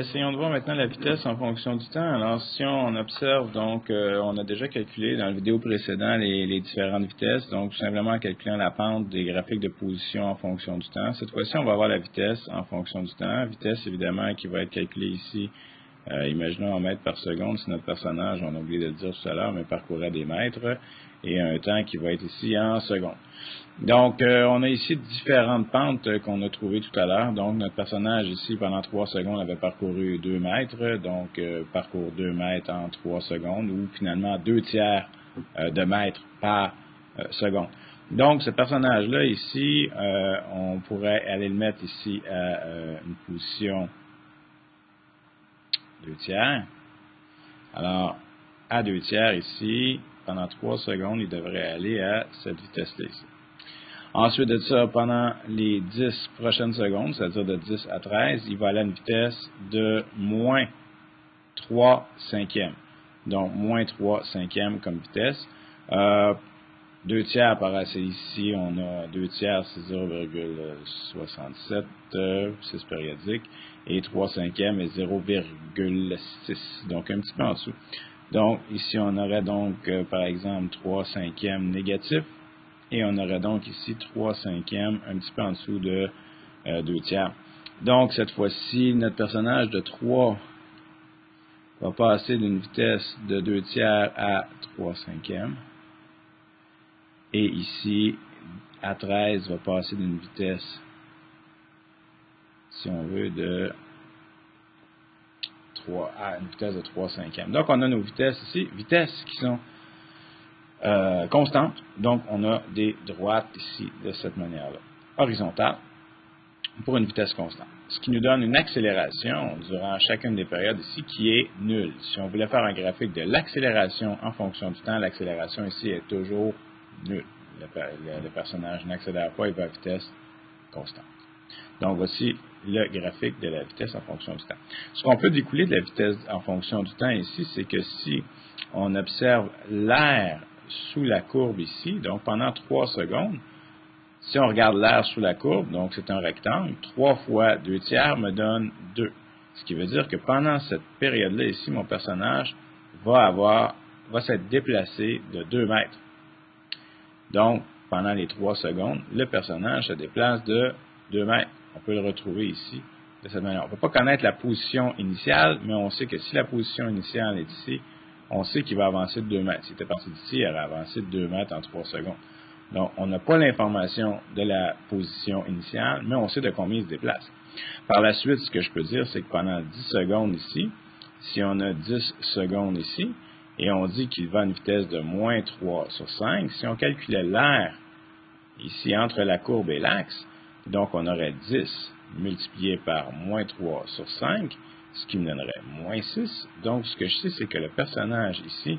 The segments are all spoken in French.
Essayons de voir maintenant la vitesse en fonction du temps. Alors, si on observe, donc, on a déjà calculé dans la vidéo précédente les différentes vitesses, donc tout simplement en calculant la pente des graphiques de position en fonction du temps. Cette fois-ci, on va avoir la vitesse en fonction du temps. Vitesse, évidemment, qui va être calculée ici, imaginons en mètres par seconde, si notre personnage, on a oublié de le dire tout à l'heure, mais parcourait des mètres, et un temps qui va être ici en secondes. Donc, on a ici différentes pentes qu'on a trouvées tout à l'heure. Donc, notre personnage ici, pendant 3 secondes, avait parcouru 2 mètres. Donc, parcourt 2 mètres en 3 secondes, ou finalement 2 tiers de mètre par seconde. Donc, ce personnage-là ici, on pourrait aller le mettre ici à une position 2 tiers. Alors, à 2 tiers ici, pendant 3 secondes, il devrait aller à cette vitesse-là ici. Ensuite de ça, pendant les 10 prochaines secondes, c'est-à-dire de 10 à 13, il va aller à une vitesse de moins 3 cinquièmes. Donc, moins 3 cinquièmes comme vitesse. 2 tiers apparaissait ici, on a 2 tiers, c'est 0,67, c'est périodique, et 3 cinquièmes est 0,6, donc un petit peu en dessous. Donc, ici, on aurait donc, par exemple, 3 cinquièmes négatifs, et on aurait donc ici 3 cinquièmes, un petit peu en dessous de 2 tiers. Donc, cette fois-ci, notre personnage de 3 va passer d'une vitesse de 2 tiers à 3 cinquièmes. Et ici, à 13, va passer d'une vitesse, si on veut, de 3 à une vitesse de 3 cinquièmes. Donc, on a nos vitesses ici, vitesses qui sont constantes. Donc, on a des droites ici de cette manière-là, horizontale, pour une vitesse constante. Ce qui nous donne une accélération durant chacune des périodes ici qui est nulle. Si on voulait faire un graphique de l'accélération en fonction du temps, l'accélération ici est toujours nulle. Le personnage n'accélère pas, il va à vitesse constante. Donc, voici le graphique de la vitesse en fonction du temps. Ce qu'on peut découler de la vitesse en fonction du temps ici, c'est que si on observe l'air sous la courbe ici, donc pendant 3 secondes, si on regarde l'air sous la courbe, donc c'est un rectangle, 3 fois 2 tiers me donne 2. Ce qui veut dire que pendant cette période-là ici, mon personnage va s'être déplacé de 2 mètres. Donc, pendant les 3 secondes, le personnage se déplace de 2 mètres. On peut le retrouver ici de cette manière. On ne peut pas connaître la position initiale, mais on sait que si la position initiale est ici, on sait qu'il va avancer de 2 mètres. S'il était parti d'ici, il aurait avancé de 2 mètres en 3 secondes. Donc, on n'a pas l'information de la position initiale, mais on sait de combien il se déplace. Par la suite, ce que je peux dire, c'est que pendant 10 secondes ici, si on a 10 secondes ici, et on dit qu'il va à une vitesse de moins 3 sur 5, si on calculait l'air ici entre la courbe et l'axe, donc on aurait 10 multiplié par moins 3 sur 5, ce qui me donnerait moins 6. Donc, ce que je sais, c'est que le personnage ici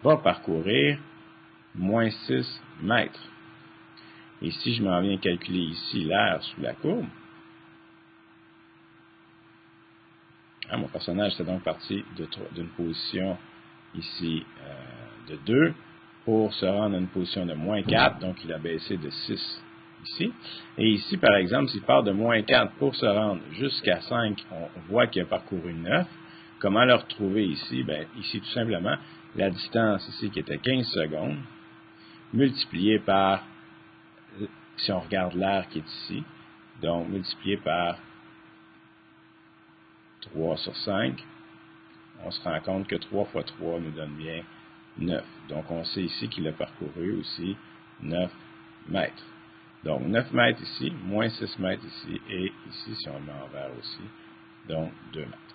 va parcourir moins 6 mètres. Et si je m'en viens calculer ici l'air sous la courbe, mon personnage est donc parti d'une position ici de 2 pour se rendre à une position de moins 4, donc il a baissé de 6 ici. Et ici, par exemple, s'il part de moins 4 pour se rendre jusqu'à 5, on voit qu'il a parcouru 9. Comment le retrouver ici? Bien, ici, tout simplement, la distance ici qui était 15 secondes, multipliée par, si on regarde l'air qui est ici, donc multiplié par 3 sur 5, on se rend compte que 3 fois 3 nous donne bien 9. Donc, on sait ici qu'il a parcouru aussi 9 mètres. Donc, 9 mètres ici, moins 6 mètres ici, et ici, si on le met en vert aussi, donc 2 mètres.